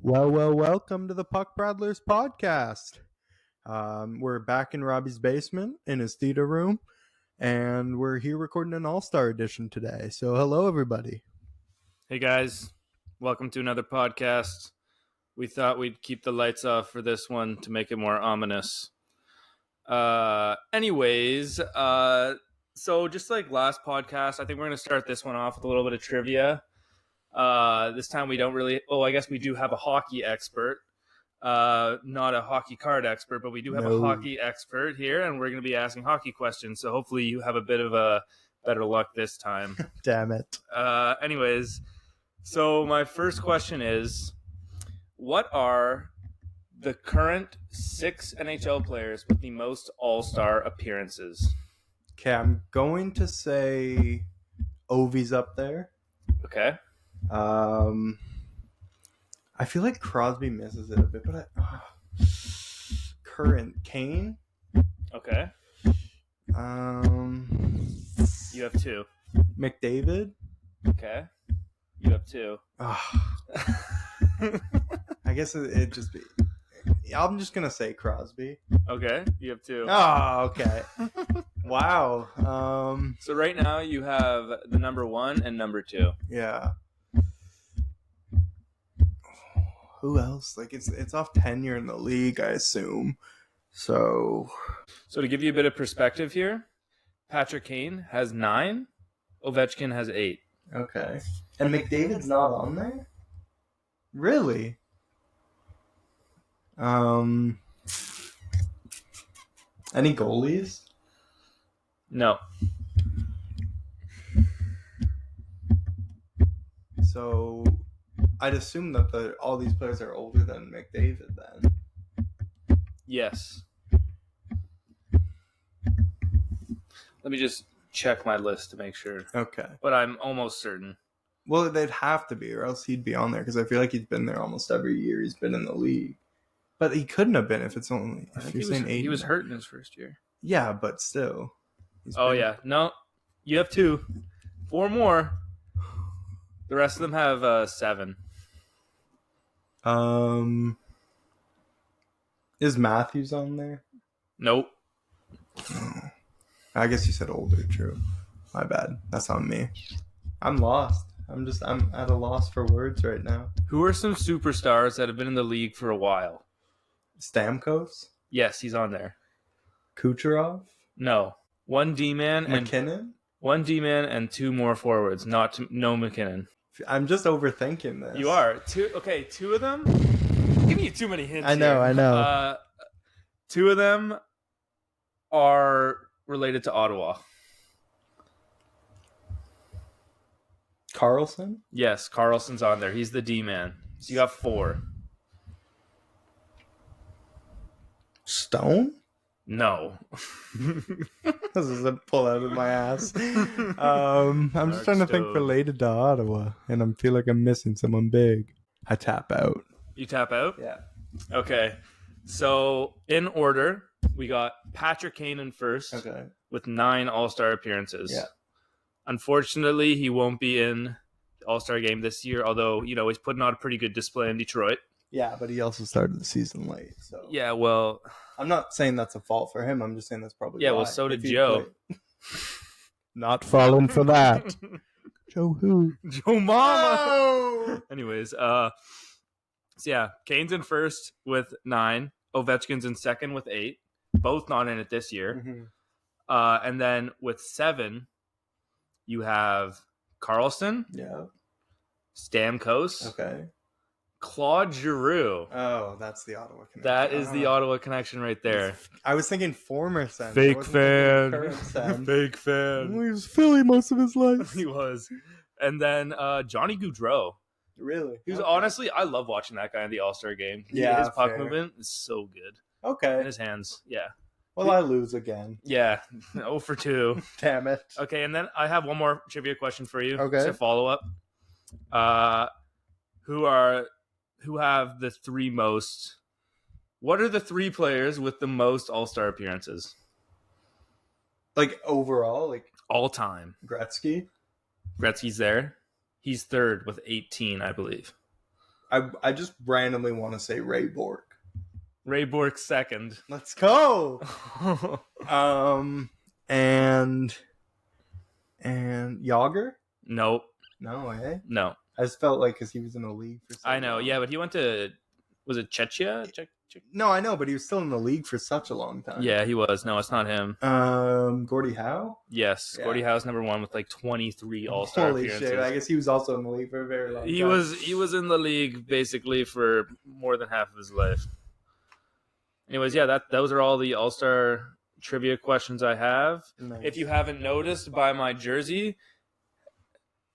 Welcome to the Puck Bradlers podcast. We're back in Robbie's basement in his theater room, and we're here recording an Allstar edition today. So hello, everybody. Hey, guys. Welcome to another podcast. We thought we'd keep the lights off for this one to make it more ominous. So just like last podcast, I think we're going to start this one off with a little bit of trivia. This time we don't really... I guess we do have a hockey expert. Not a hockey card expert, but we do have a hockey expert here, and we're going to be asking hockey questions. So hopefully you have a bit of a better luck this time. Damn it. So my first question is, what are the current 6 NHL players with the most All-Star appearances? Okay, I'm going to say Ovi's up there. Okay. I feel like Crosby misses it a bit, but current Kane. Okay. You have 2. McDavid. Okay. You have 2. I guess it'd just be... I'm just going to say Crosby. Okay. You have 2. Oh, okay. Wow. So right now you have the number 1 and number 2. Yeah. Who else? Like it's off tenure in the league, I assume. So to give you a bit of perspective here, Patrick Kane has 9, Ovechkin has 8. Okay. And McDavid's not on there? Really? Any goalies? No. So I'd assume that all these players are older than McDavid then. Yes. Let me just check my list to make sure. Okay. But I'm almost certain. Well, they'd have to be, or else he'd be on there, because I feel like he's been there almost every year he's been in the league. But he couldn't have been if it's only... I think he was hurt in his first year. Yeah, but still. Yeah. No, you have 2. 4 more. The rest of them have 7. Is Matthews on there? Nope. Oh. I guess you said older, true. My bad. That's on me. I'm lost. I'm at a loss for words right now. Who are some superstars that have been in the league for a while? Stamkos? Yes, he's on there. Kucherov? No. 1 D-man and McKinnon? 1 D-man and 2 more forwards. No McKinnon. I'm just overthinking this. You are. 2 of them? I'm giving you too many hints. I know. 2 of them are related to Ottawa. Carlson? Yes, Carlson's on there. He's the D-man. So you got 4. Stone? No. This is a pull out of my ass. I'm just trying to think related to Ottawa, and I feel like I'm missing someone big. I tap out. You tap out? Yeah. Okay. So, in order, we got Patrick Kane in first with 9 All-Star appearances. Yeah. Unfortunately, he won't be in the All-Star game this year, although, he's putting on a pretty good display in Detroit. Yeah, but he also started the season late. So yeah, well... I'm not saying that's a fault for him. I'm just saying that's probably why. Well, so did Joe. Not falling for that. Joe who? Joe Mama! No! Anyways, so yeah, Kane's in first with 9. Ovechkin's in second with 8. Both not in it this year. Mm-hmm. And then with 7, you have Carlson. Yeah. Stamkos. Okay. Claude Giroux. Oh, that's the Ottawa connection. That is the Ottawa connection right there. I was thinking former Sen. Fake fan. Fake fan. He was Philly most of his life. He was. And then Johnny Gaudreau. Really? He was honestly, I love watching that guy in the All-Star game. Yeah, his puck movement is so good. Okay. In his hands, yeah. Well, I lose again. Yeah, 0 for 2. Damn it. Okay, and then I have one more trivia question for you. Okay. As a follow-up. Who have the 3 most... What are the 3 players with the most All-Star appearances? Like, overall? Like all time. Gretzky? Gretzky's there. He's third with 18, I believe. I just randomly want to say Ray Bork. Ray Bork second. Let's go. And Yager? Nope. No, eh? No. I just felt like because he was in the league for so I know, long. yeah, but he went to, was it Czechia? No, I know, but he was still in the league for such a long time. Yeah, he was. No, it's not him. Gordie Howe? Yes, Yeah. Gordie Howe's number one with like 23 All-Star Holy appearances. shit! I guess he was also in the league for a very long time. He was in the league basically for more than half of his life. Anyways, yeah, those are all the All-Star trivia questions I have. Nice. If you haven't noticed by my jersey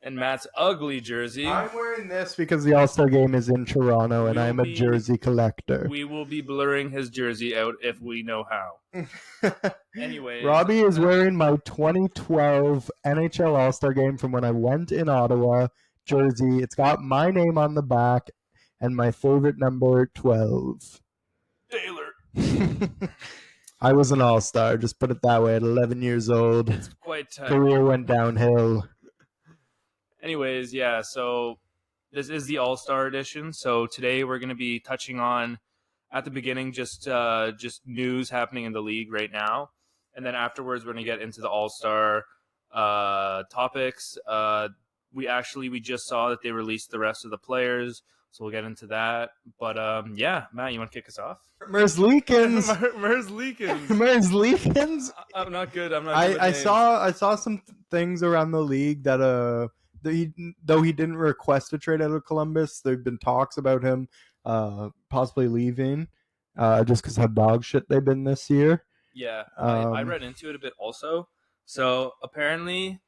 and Matt's ugly jersey, I'm wearing this because the All-Star game is in Toronto and I'm a jersey collector. We will be blurring his jersey out if we know how. Anyways, Robbie is wearing my 2012 NHL All-Star game from when I went in Ottawa jersey. It's got my name on the back and my favorite number 12. Taylor. I was an All-Star, just put it that way, at 11 years old. It's quite tight. Career went downhill. Anyways, yeah, so this is the All-Star edition. So today we're going to be touching on, at the beginning, just news happening in the league right now. And then afterwards, we're going to get into the All-Star topics. We just saw that they released the rest of the players, so we'll get into that. But yeah, Matt, you want to kick us off? Merzlikins. I'm not good. I'm not. I saw some things around the league that though he didn't request a trade out of Columbus, there've been talks about him possibly leaving just because how dog shit they've been this year. Yeah, I read into it a bit also. So apparently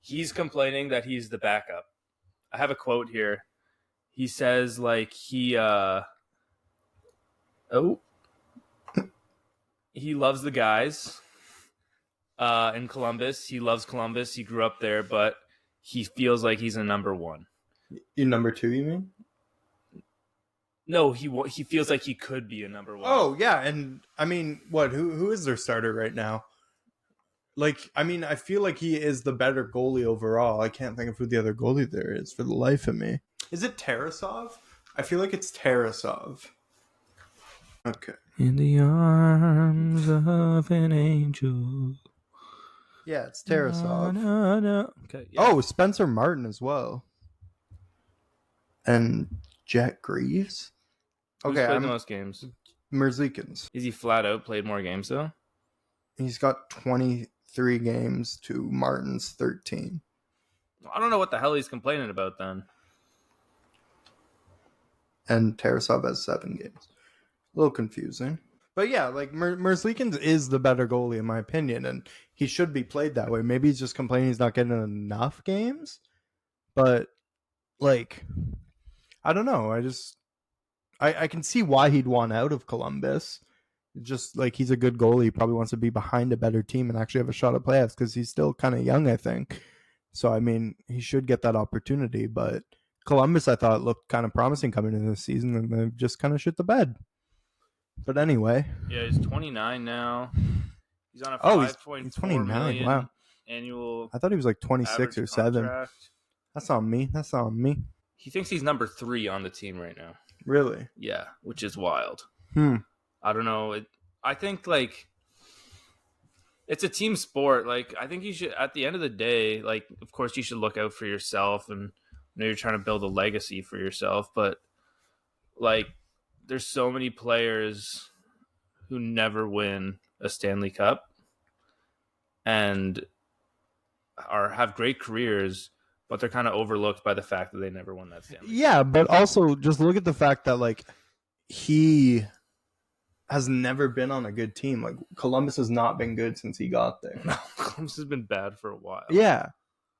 he's complaining that he's the backup. I have a quote here. He says like he loves the guys in Columbus. He loves Columbus. He grew up there, but he feels like he's a number one. You number two, you mean? No, he feels like he could be a number one. Oh yeah, and I mean, what? Who is their starter right now? Like, I mean, I feel like he is the better goalie overall. I can't think of who the other goalie there is for the life of me. Is it Tarasov? I feel like it's Tarasov. Okay. In the arms of an angel. Yeah, it's Tarasov. No. Okay. Yeah. Oh, Spencer Martin as well. And Jack Greaves? Who's Okay, played the most games? Merzlikins. Is he flat out played more games though? He's got 23 games to Martin's 13. I don't know what the hell he's complaining about then. And Tarasov has 7 games. A little confusing. But yeah, like Merzlikins is the better goalie in my opinion, and he should be played that way. Maybe he's just complaining he's not getting enough games. But like, I don't know. I can see why he'd want out of Columbus. Just like he's a good goalie, he probably wants to be behind a better team and actually have a shot at playoffs because he's still kind of young, I think. So I mean, he should get that opportunity. But Columbus, I thought, looked kind of promising coming into this season, and they've just kind of shit the bed. But anyway, yeah, he's 29 now. He's on a he's 29. million Wow. annual. I thought he was like 26 or 7. Contract. That's on me. He thinks he's number 3 on the team right now. Really? Yeah, which is wild. I don't know. I think like it's a team sport. Like I think you should, at the end of the day, like of course you should look out for yourself, and you're trying to build a legacy for yourself. But like, there's so many players who never win a Stanley Cup and have great careers, but they're kind of overlooked by the fact that they never won that Stanley Cup. Yeah, but also just look at the fact that like he has never been on a good team. Like Columbus has not been good since he got there. No, Columbus has been bad for a while. Yeah.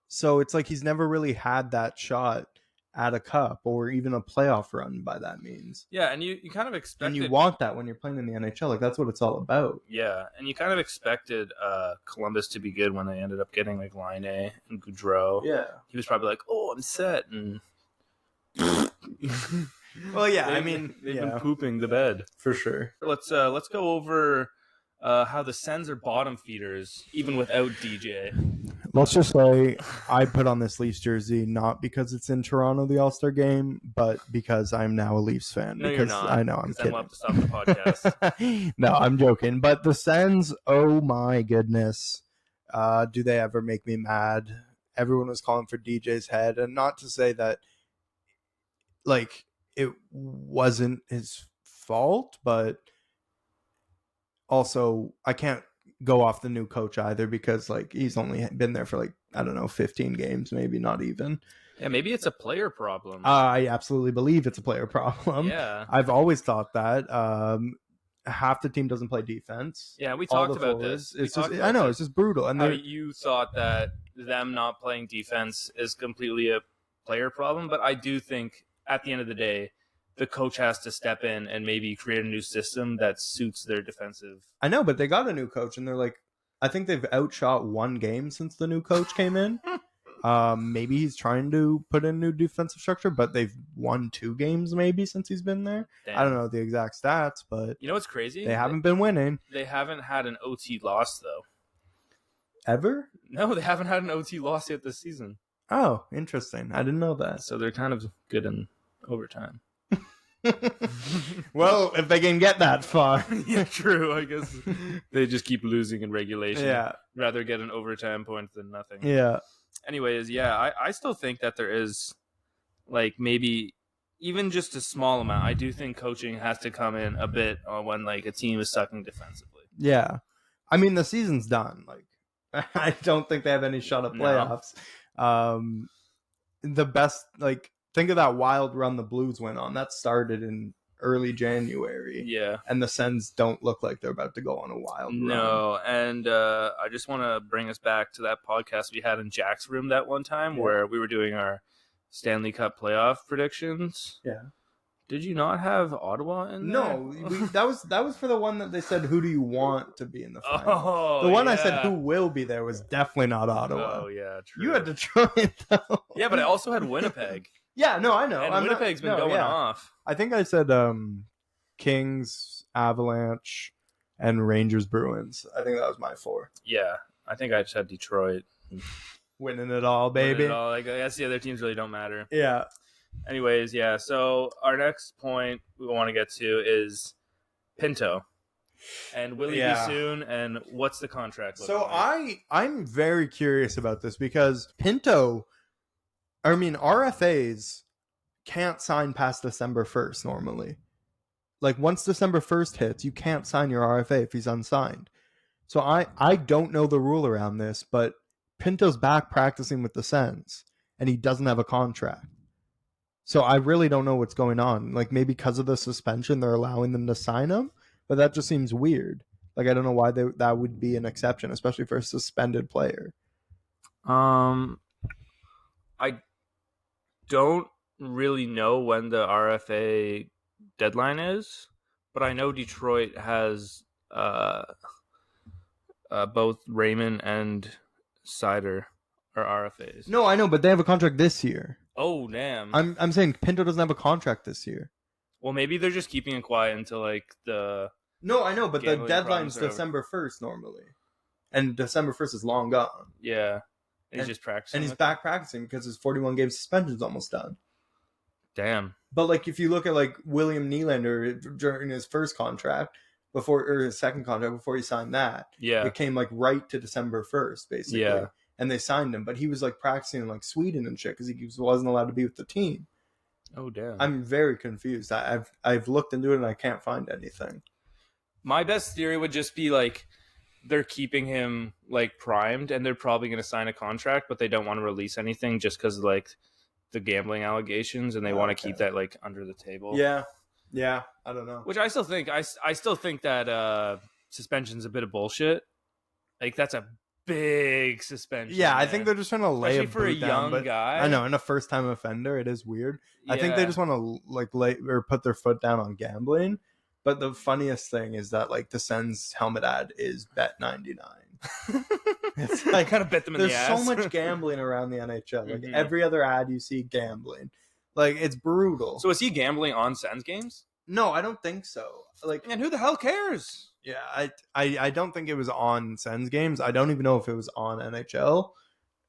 So it's like he's never really had that shot at a cup or even a playoff run by that means. Yeah, and you kind of expected... And you want that when you're playing in the NHL. Like, that's what it's all about. Yeah, and you kind of expected Columbus to be good when they ended up getting, like, Line A and Gaudreau. Yeah. He was probably like, oh, I'm set, and... Well, yeah, I mean... They've been pooping the bed. For sure. Let's go over how the Sens are bottom feeders even without DJ. Let's just say I put on this Leafs jersey not because it's in Toronto, the All-Star game, but because I'm now a Leafs fan. No, because you're not. I know, I'm kidding. Then we'll have to stop the podcast. No, I'm joking. But the Sens, oh my goodness, do they ever make me mad? Everyone was calling for DJ's head, and not to say that like it wasn't his fault, but also I can't go off the new coach either because like he's only been there for like I don't know 15 games, maybe not even. Yeah, maybe it's a player problem. I absolutely believe it's a player problem. Yeah, I've always thought that. Half the team doesn't play defense. Yeah, we All talked the about forwards. this. It's just I know it's just brutal. And how you thought that them not playing defense is completely a player problem, but I do think at the end of the day, the coach has to step in and maybe create a new system that suits their defensive. I know, but they got a new coach, and they're like, I think they've outshot one game since the new coach came in. Maybe he's trying to put in new defensive structure, but they've won 2 games maybe since he's been there. Damn. I don't know the exact stats, but you know what's crazy? They haven't been winning. They haven't had an OT loss though. Ever? No, they haven't had an OT loss yet this season. Oh, interesting. I didn't know that. So they're kind of good in overtime. Well, if they can get that far. Yeah, true. I guess they just keep losing in regulation. Yeah. Rather get an overtime point than nothing. Yeah. Anyways, yeah, I still think that there is, like, maybe even just a small amount. I do think coaching has to come in a bit when, like, a team is sucking defensively. Yeah. I mean, the season's done. Like, I don't think they have any shot at playoffs. No. The best, like, think of that wild run the Blues went on. That started in early January. Yeah. And the Sens don't look like they're about to go on a wild run. No, and I just want to bring us back to that podcast we had in Jack's room that one time where we were doing our Stanley Cup playoff predictions. Yeah. Did you not have Ottawa in there? No, that was for the one that they said, who do you want to be in the final? Oh, the one I said, who will be there, was definitely not Ottawa. Oh, yeah, true. You had Detroit, though. Yeah, but I also had Winnipeg. Yeah, no, I know. And Winnipeg's been going off. I think I said Kings, Avalanche, and Rangers, Bruins. I think that was my 4. Yeah, I think I just had Detroit. Winning it all, baby. Winning it all. Like, I guess the other teams really don't matter. Yeah. Anyways, yeah. So our next point we want to get to is Pinto. And will he be soon? And what's the contract look like? I'm very curious about this because Pinto, I mean, RFAs can't sign past December 1st normally. Like, once December 1st hits, you can't sign your RFA if he's unsigned. So I don't know the rule around this, but Pinto's back practicing with the Sens, and he doesn't have a contract. So I really don't know what's going on. Like, maybe because of the suspension, they're allowing them to sign him, but that just seems weird. Like, I don't know why that would be an exception, especially for a suspended player. I don't really know when the RFA deadline is, but I know Detroit has both Raymond and Sider are RFAs. No, I know, but they have a contract this year. Oh, damn. I'm saying Pinto doesn't have a contract this year. Well, maybe they're just keeping it quiet until, like, the... No, I know, but the deadline's December 1st normally. And December 1st is long gone. Yeah. And he's just practicing. And he's back practicing because his 41-game suspension is almost done. Damn. But, like, if you look at, like, William Nylander during his first contract, or his second contract, before he signed that, it came, like, right to December 1st, basically. Yeah. And they signed him. But he was, like, practicing in, like, Sweden and shit because he wasn't allowed to be with the team. Oh, damn. I'm very confused. I've looked into it and I can't find anything. My best theory would just be, like, they're keeping him, like, primed, and they're probably going to sign a contract, but they don't want to release anything just because of, like, the gambling allegations, and they want to keep that, like, under the table. Yeah. Yeah. I don't know. Which I still think. I still think that suspension's a bit of bullshit. Like, that's a big suspension. Yeah, I think they're just trying to lay especially for a young guy. I know, and a first-time offender, it is weird. Yeah. I think they just want to, like, lay or put their foot down on gambling. But the funniest thing is that, like, the Sens helmet ad is Bet99. It's like, kind of bet them in the ass. There's so much gambling around the NHL. Like, every other ad you see gambling. Like, it's brutal. So is he gambling on Sens games? No, I don't think so. Like, and who the hell cares? Yeah, I don't think it was on Sens games. I don't even know if it was on NHL.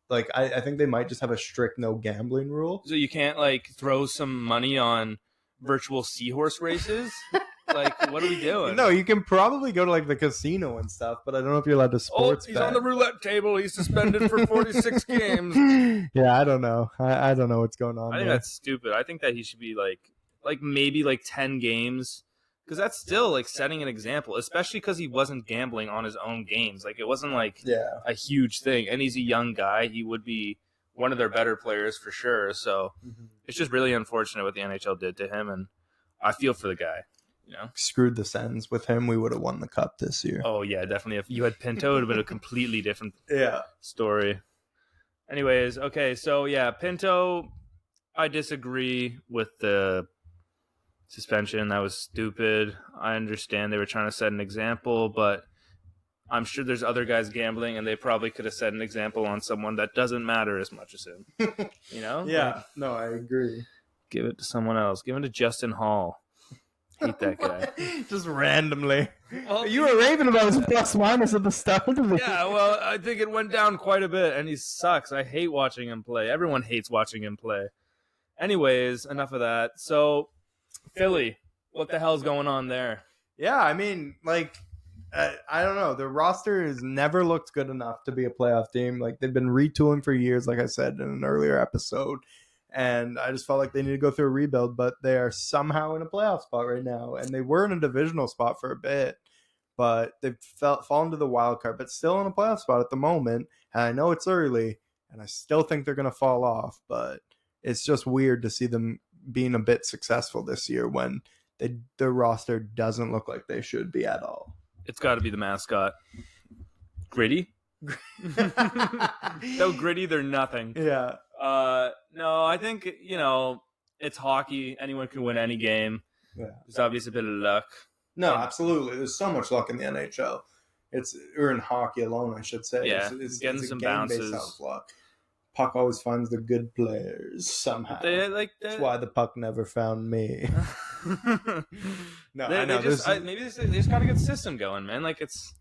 Like, I think they might just have a strict no gambling rule. So you can't like throw some money on virtual seahorse races? Like, what are we doing? No, you can probably go to like the casino and stuff, but I don't know if you're allowed to sports. He's on the roulette table. He's suspended for 46 games. Yeah, I don't know. I don't know what's going on. I think that's stupid. I think that he should be like maybe like 10 games, because that's still like setting an example, especially because he wasn't gambling on his own games. Like, it wasn't like a huge thing, and he's a young guy. He would be one of their better players for sure. So it's just really unfortunate what the NHL did to him, and I feel for the guy. You know, screwed the Sens with him. We would have won the cup this year. Oh yeah, definitely. If you had Pinto, it would have been a completely different story. Anyways, okay, so yeah, Pinto, I disagree with the suspension. That was stupid. I understand they were trying to set an example, but I'm sure there's other guys gambling, and they probably could have set an example on someone that doesn't matter as much as him. You know? Yeah, like, no, I agree. Give it to someone else. Give it to Justin Hall. Hate that guy. Just randomly. Well, you were raving about his plus minus at the start of it. Yeah, well, I think it went down quite a bit, and he sucks. I hate watching him play. Everyone hates watching him play. Anyways, enough of that. So, Philly, what the hell's going on there? Yeah, I mean, like, I don't know. The roster has never looked good enough to be a playoff team. Like, they've been retooling for years, like I said in an earlier episode. And I just felt like they need to go through a rebuild, but they are somehow in a playoff spot right now. And they were in a divisional spot for a bit, but they've fallen to the wild card, but still in a playoff spot at the moment. And I know it's early, and I still think they're going to fall off, but it's just weird to see them being a bit successful this year when their roster doesn't look like they should be at all. It's got to be the mascot. Gritty? So gritty, they're nothing. Yeah. No, I think, it's hockey. Anyone can win any game. Yeah. There's obviously a bit of luck. No, absolutely. There's so much luck in the NHL. Or in hockey alone, I should say. Yeah, it's getting some bounces. Luck. Puck always finds the good players somehow. That's why the puck never found me. No, I know. Maybe they just got a good system going, man. Like, it's.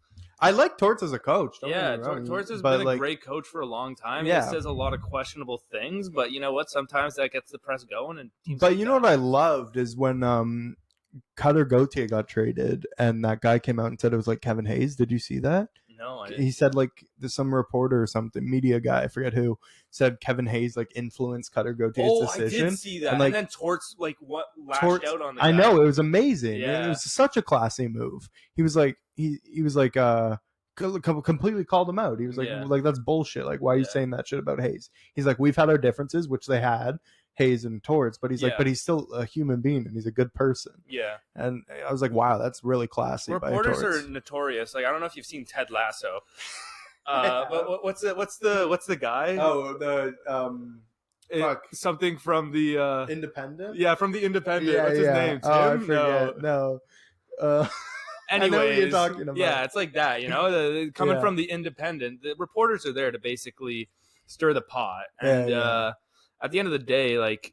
I like Torts as a coach. Torts has been a great coach for a long time. Yeah. He says a lot of questionable things, but you know what? Sometimes that gets the press going. And but you know what I loved is when Cutter Gauthier got traded, and that guy came out and said it was like Kevin Hayes. Did you see that? No, I didn't. He said like there's some reporter or something, media guy, I forget who, said Kevin Hayes like influenced Cutter Gauthier's decision. I did see that. And then Torts lashed out on the guy. I know, it was amazing. Yeah. It was such a classy move. He was like completely called him out. He was like that's bullshit. Like, why are you saying that shit about Hayes? He's like, we've had our differences, which they had, Hayes and Torts, but he's like, but he's still a human being and he's a good person. Yeah. And I was like, wow, that's really classy. Reporters are notorious. Like, I don't know if you've seen Ted Lasso. But what's the guy? Oh, the something from the Independent. Yeah, from the Independent. Yeah, what's his name? Tim? Oh, I forget. No. Anyways, I know what you're talking about. Yeah, it's like that, coming from the Independent. The reporters are there to basically stir the pot, and at the end of the day, like,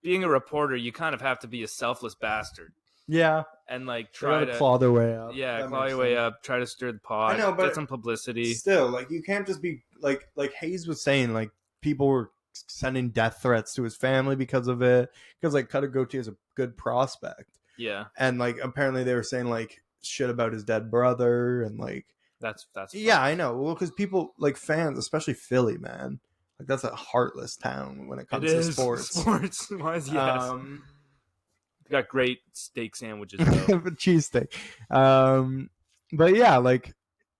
being a reporter, you kind of have to be a selfless bastard. Yeah, and like try to claw their way up. Yeah, claw your way up. Try to stir the pot. I know, but get some publicity. Still, like, you can't just be like Hayes was saying. Like, people were sending death threats to his family because of it. Because like Cutter Gauthier is a good prospect. Yeah, and like apparently they were saying like shit about his dead brother and like that's yeah, I know. Well, because people like fans, especially Philly, man, like that's a heartless town when it comes to sports. Sports-wise, yes. They got great steak sandwiches, though. Cheesesteak. But yeah, like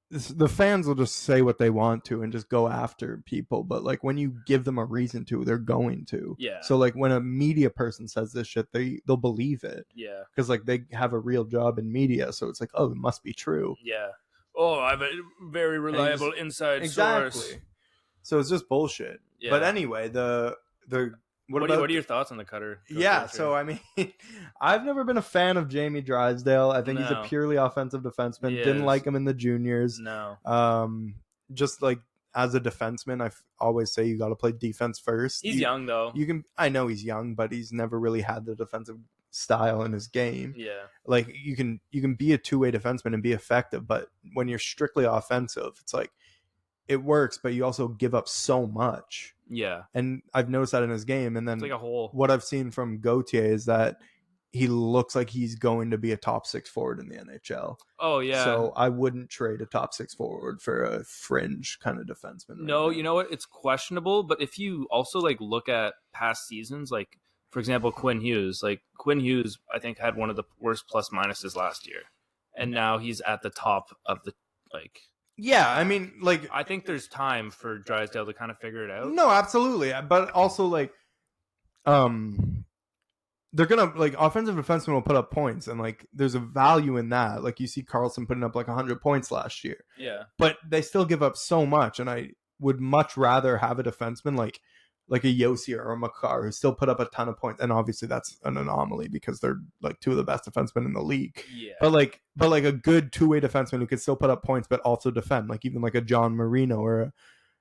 the fans will just say what they want to and just go after people. But like when you give them a reason to, they're going to. Yeah. So like when a media person says this shit, they'll believe it. Yeah. Because like they have a real job in media, so it's like, oh, it must be true. Yeah. Oh, I have a very reliable inside source. So it's just bullshit. Yeah. But anyway, what are your thoughts on the Cutter? Yeah, so I mean, I've never been a fan of Jamie Drysdale. I think he's a purely offensive defenseman. Didn't like him in the juniors. No. Just like as a defenseman, I always say you got to play defense first. He's young though. I know he's young, but he's never really had the defensive style in his game. Yeah. Like you can be a two-way defenseman and be effective, but when you're strictly offensive, it's like it works, but you also give up so much. Yeah. And I've noticed that in his game. And then It's like a whole. what I've seen from Gauthier is that he looks like he's going to be a top 6 forward in the NHL. Oh yeah. So I wouldn't trade a top 6 forward for a fringe kind of defenseman. No, you know what? It's questionable, but if you also like look at past seasons, like for example, Quinn Hughes, I think had one of the worst plus minuses last year, and now he's at the top of the like. Yeah, I mean, like I think there's time for Drysdale to kind of figure it out. No, absolutely, but also like, they're gonna like offensive defensemen will put up points, and like there's a value in that. Like you see Carlson putting up like 100 points last year. Yeah, but they still give up so much, and I would much rather have a defenseman like a Yossi or a Makar who still put up a ton of points. And obviously that's an anomaly because they're like two of the best defensemen in the league. Yeah, but like a good two-way defenseman who could still put up points but also defend, like even like a John Marino or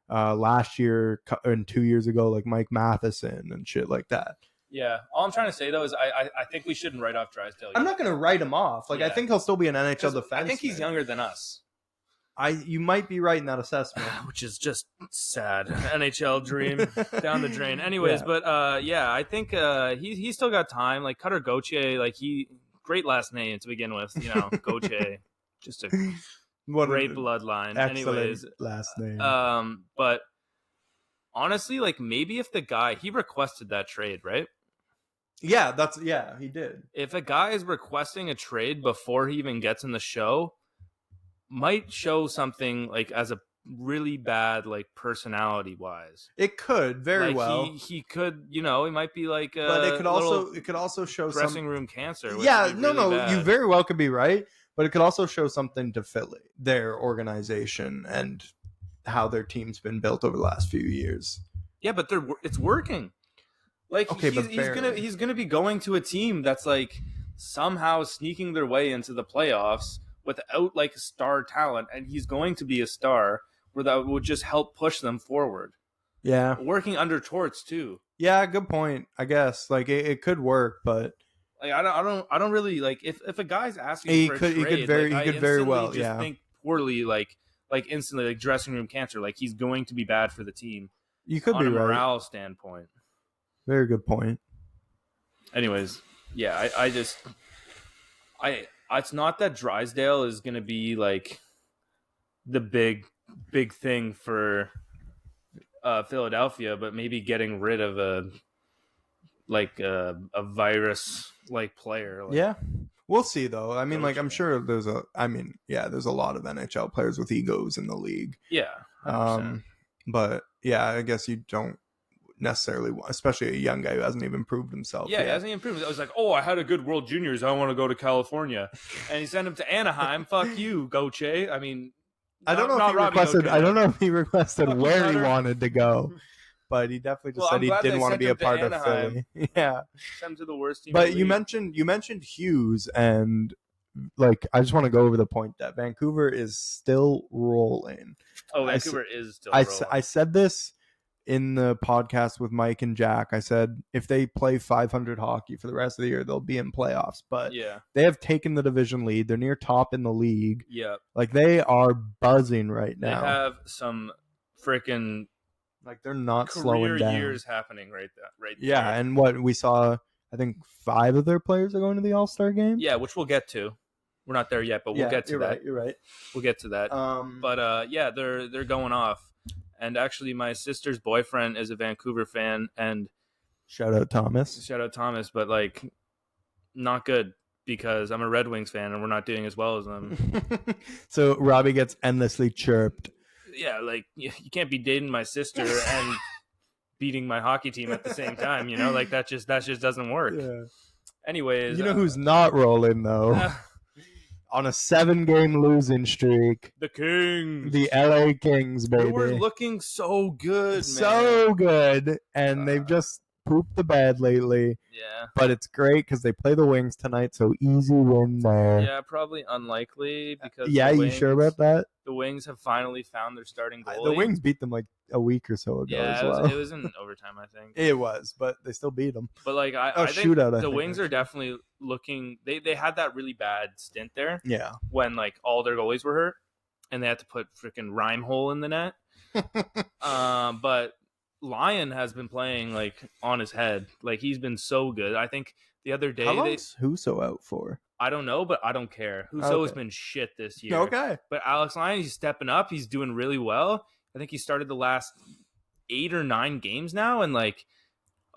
last year and 2 years ago like Mike Matheson and shit like that. Yeah, all I'm trying to say though is I think we shouldn't write off Drysdale yet. I'm not going to write him off. Like I think he'll still be an NHL defenseman. I think he's younger than us. You might be right in that assessment, which is just sad. NHL dream down the drain. Anyways, but I think he's still got time. Like Cutter Gauthier, like great last name to begin with. You know, Gauthier, just a great bloodline. Anyways, last name. But honestly, like maybe if the guy he requested that trade, right? Yeah, he did. If a guy is requesting a trade before he even gets in the show, might show something like as a really bad like personality wise. It could very well. He could, he might be like but it could also show dressing room cancer. Yeah, you very well could be right, but it could also show something to Philly, their organization and how their team's been built over the last few years. Yeah, but it's working. Like he's gonna be going to a team that's like somehow sneaking their way into the playoffs without like star talent, and he's going to be a star where that would just help push them forward. Yeah, working under Torts too. Yeah, good point. I guess like it could work, but like I don't really like if a guy's asking for a trade, he could very well think poorly like instantly like dressing room cancer. Like he's going to be bad for the team. You could be on a right. Morale standpoint. Very good point. Anyways, yeah, it's not that Drysdale is going to be like the big thing for Philadelphia, but maybe getting rid of a virus like player. Yeah, we'll see though. I mean, like I'm sure there's a lot of NHL players with egos in the league. Yeah, 100%. But yeah, I guess you don't necessarily, especially a young guy who hasn't even proved himself. Yeah, he hasn't even proved. I was like, I had a good World Juniors. I want to go to California, and he sent him to Anaheim. Fuck you, Gauthier. I mean, I don't know if he requested where he wanted to go, but he definitely just said he didn't want to be a part of Philly. Yeah, send him to the worst team. But you mentioned Hughes, and like I just want to go over the point that Vancouver is still rolling. Oh, Vancouver is still rolling. I said this in the podcast with Mike and Jack. I said if they play 500 hockey for the rest of the year, they'll be in playoffs. But they have taken the division lead. They're near top in the league. Yeah, like they are buzzing right now. They have some freaking like they're not slowing down. Years happening right there. Yeah, and what we saw, I think 5 of their players are going to the Allstar game. Yeah, which we'll get to. We're not there yet, but we'll get to that. Right, you're right. We'll get to that. But they're going off. And actually, my sister's boyfriend is a Vancouver fan, and shout out Thomas. But like, not good because I'm a Red Wings fan, and we're not doing as well as them. So Robbie gets endlessly chirped. Yeah, like you can't be dating my sister and beating my hockey team at the same time. Like that just doesn't work. Yeah. Anyways, who's not rolling though. On a 7-game losing streak. The Kings. The LA Kings, baby. They were looking so good, man. So good. And they've just pooped the bed lately. Yeah. But it's great because they play the Wings tonight, so easy win there. Yeah, probably unlikely because Yeah, the you Wings, sure about that? The Wings have finally found their starting goalie. The Wings beat them like a week or so ago as well. It was in overtime, I think. It was, but they still beat them. But like I think shootout, the Wings are definitely looking. They had that really bad stint there. Yeah. When like all their goalies were hurt, and they had to put freaking Rhyme-Hole in the net. But Lyon has been playing like on his head. Like he's been so good. I think the other day How long's Husso out for? I don't know, but I don't care. Husso has been shit this year. Okay. But Alex Lyon, he's stepping up. He's doing really well. I think he started the last 8 or 9 games now, and like,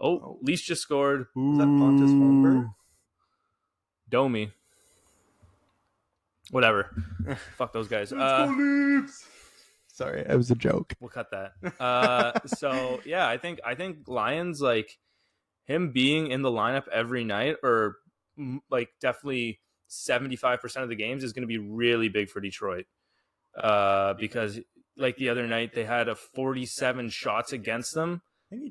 Leafs just scored. Is that Pontus Holmberg? Domi. Whatever. Fuck those guys. Sorry, it was a joke. We'll cut that. So yeah, I think Lions, like him being in the lineup every night, or like definitely 75% of the games, is going to be really big for Detroit. Because like the other night they had a 47 shots against them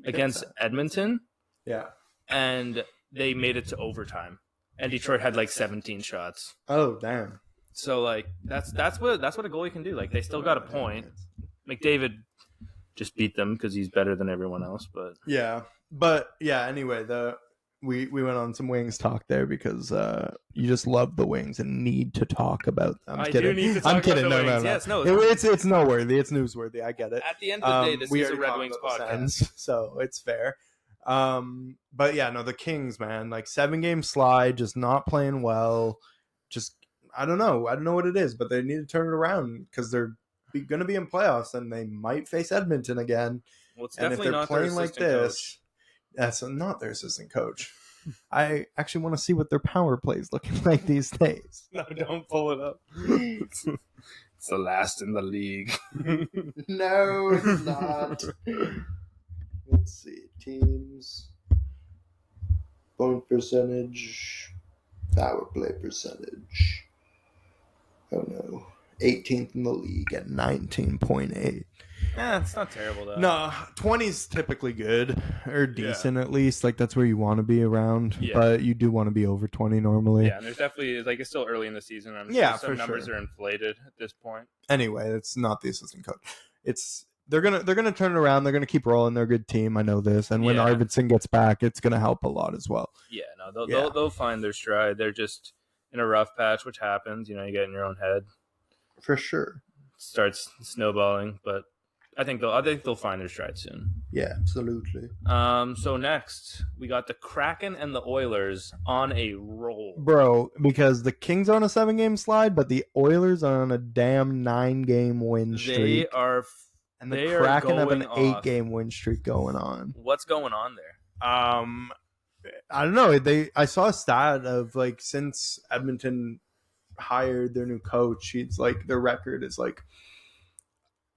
against Edmonton. Yeah. And they made it to overtime. And Detroit had like 17 shots. Oh, damn. So like that's what a goalie can do. Like they still got a point. McDavid just beat them because he's better than everyone else. But anyway, we went on some Wings talk there because you just love the Wings and need to talk about them. I do need to talk about the Wings. Yes, no, it's noteworthy. It's newsworthy. I get it. At the end of the day, this is a Red Wings podcast, so it's fair. But yeah, no, the Kings, man, like 7-game slide, just not playing well. Just I don't know what it is, but they need to turn it around because they're going to be in playoffs and they might face Edmonton again. Well, it's definitely and if they're playing like this, that's not their assistant coach. I actually want to see what their power play is looking like these days. No, don't pull it up. It's the last in the league. No, it's not. Let's see. Teams. Point percentage. Power play percentage. Oh no. 18th in the league at 19.8. Yeah, it's not terrible though. No, 20's typically good or decent at least. Like that's where you want to be around. Yeah. But you do want to be over 20 normally. Yeah, and there's definitely like it's still early in the season. I'm sure some numbers are inflated at this point. Anyway, it's not the assistant coach. They're gonna turn it around. They're gonna keep rolling. They're a good team. I know this. And when Arvidsson gets back, it's gonna help a lot as well. Yeah, no, they'll find their stride. They're just in a rough patch, which happens. You know, you get in your own head. For sure. Starts snowballing, but I think they'll find their stride soon. Yeah, absolutely. So next we got the Kraken and the Oilers on a roll, bro. Because the Kings are on a 7-game slide, but the Oilers are on a damn 9-game win streak. And the Kraken have an 8-game win streak going on. What's going on there? I don't know. I saw a stat of like since Edmonton hired their new coach, he's like their record is like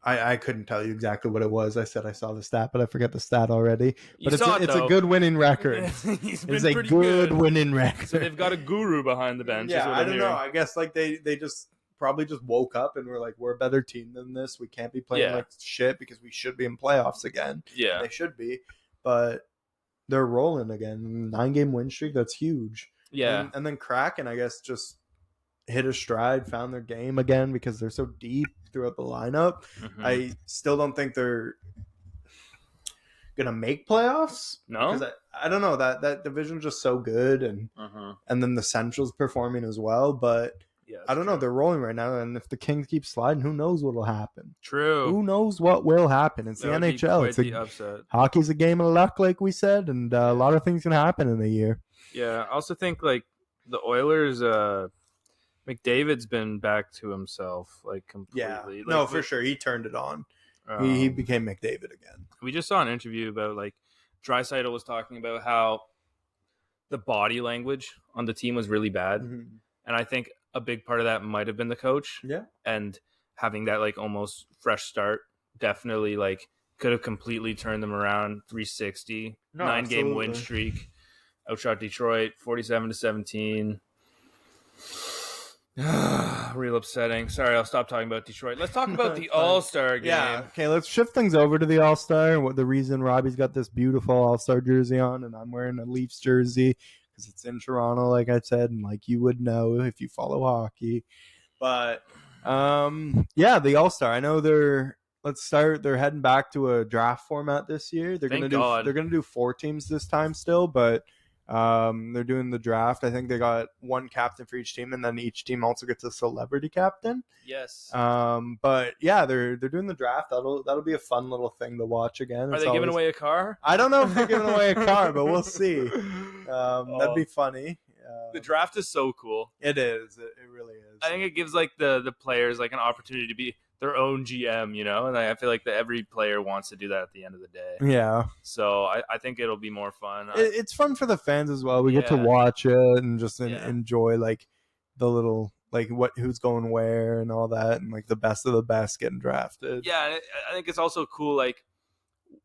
I couldn't tell you exactly what it was. I said I saw the stat, but I forget the stat already. But it's a good winning record. It's a good winning record. So they've got a guru behind the bench. Yeah, I don't know. I guess like they just probably just woke up and were like, we're a better team than this. We can't be playing like shit because we should be in playoffs again. Yeah, they should be, but they're rolling again. 9-game win streak. That's huge. Yeah, and then Kraken, I guess, just hit a stride, found their game again because they're so deep throughout the lineup. Mm-hmm. I still don't think they're gonna make playoffs. No, because I don't know, that division's just so good, and then the Central's performing as well. But I don't know, they're rolling right now, and if the Kings keep sliding, who knows what'll happen? True. Who knows what will happen? It's the NHL. It's the upset. Hockey's a game of luck, like we said, and a lot of things can happen in a year. Yeah, I also think like the Oilers. McDavid's been back to himself, like completely. Yeah, like, no, for sure. He turned it on. He became McDavid again. We just saw an interview about like Draisaitl was talking about how the body language on the team was really bad, and I think a big part of that might have been the coach. Yeah, and having that like almost fresh start definitely like could have completely turned them around. 360, 9-game win streak, outshot Detroit 47-17. Real upsetting. Sorry, I'll stop talking about Detroit. Let's talk about the It's fine. All-Star game. Yeah. Okay, let's shift things over to the All-Star. What the reason Robbie's got this beautiful All-Star jersey on and I'm wearing a Leafs jersey because it's in Toronto, like I said, and like you would know if you follow hockey. But yeah, the All-Star. I know they're heading back to a draft format this year. They're Thank gonna God. do 4 teams this time still, but they're doing the draft. I think they got one captain for each team, and then each team also gets a celebrity captain. Yes. But yeah, they're doing the draft. That'll be a fun little thing to watch again. Are they giving away a car? I don't know if they're giving away a car, but we'll see. That'd be funny. The draft is so cool. It is. It really is. I think it gives like the players like an opportunity to be their own GM, you know, and I feel like that every player wants to do that at the end of the day. Yeah. So I think it'll be more fun. It's fun for the fans as well. We get to watch it and just enjoy like the little like who's going where and all that, and like the best of the best getting drafted. Yeah, I think it's also cool like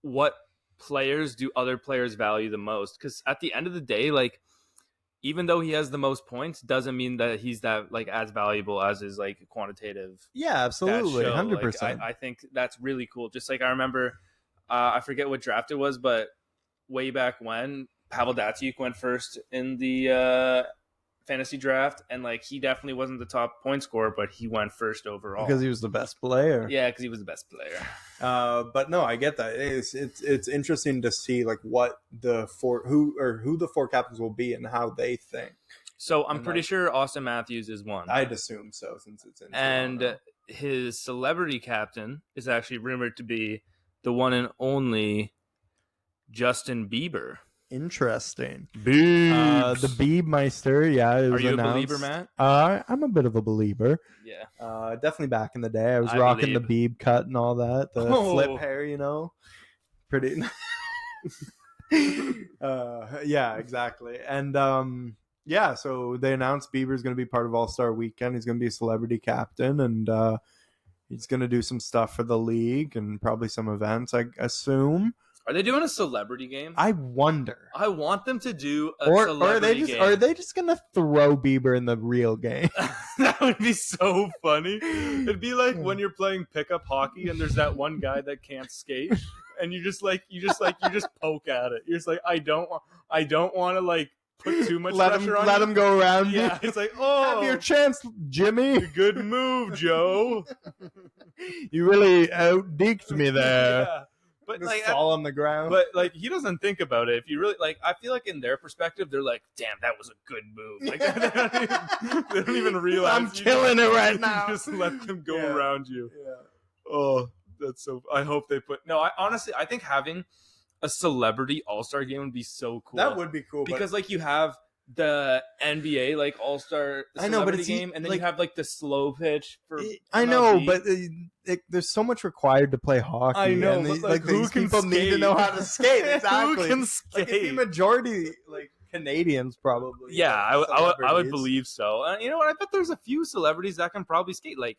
what players do other players value the most, because at the end of the day, like even though he has the most points, doesn't mean that he's that like as valuable as his like quantitative. Yeah, absolutely, 100%. Like, I think that's really cool. Just like I remember, I forget what draft it was, but way back when Pavel Datsyuk went first in the fantasy draft, and like he definitely wasn't the top point scorer, but he went first overall because he was the best player. Yeah, because he was the best player. But no, I get that. It's interesting to see like what who the 4 captains will be and how they think. So I'm pretty sure Auston Matthews is one. I'd assume so, since it's in and Toronto. His celebrity captain is actually rumored to be the one and only Justin Bieber. Interesting. Biebs. The Biebmeister, yeah. It was Are you announced. a believer, Matt? I'm a bit of a believer. Yeah. Definitely back in the day. I was rocking the Bieb cut and all that. The flip hair, you know. Pretty. Yeah, exactly. And yeah, so they announced Bieber's going to be part of All-Star Weekend. He's going to be a celebrity captain, and he's going to do some stuff for the league and probably some events, I assume. Are they doing a celebrity game? I wonder. I want them to do a celebrity game. Are they just going to throw Bieber in the real game? That would be so funny. It'd be like when you're playing pickup hockey and there's that one guy that can't skate, and you just poke at it. You're just like, I don't want to like put too much pressure on you. Let him go around you. Yeah, it's like, oh, have your chance, Jimmy. Good move, Joe. You really out-deked me there. Yeah. But just like, fall on the ground. But like, he doesn't think about it. If you really like, I feel like in their perspective, they're like, "Damn, that was a good move." Like, they don't even realize I'm killing it right now. Just let them go around you. Yeah. Oh, that's so. I hope they put. No, I honestly, I think having a celebrity All-Star game would be so cool. That would be cool because like you have the NBA like All-Star celebrity game, and then you have like the slow pitch for. I know, but there's so much required to play hockey. I know, and but like these people need to know how to skate. Exactly. Who can skate? Like, the majority, like Canadians, probably. Yeah, I would believe so. You know what? I bet there's a few celebrities that can probably skate. Like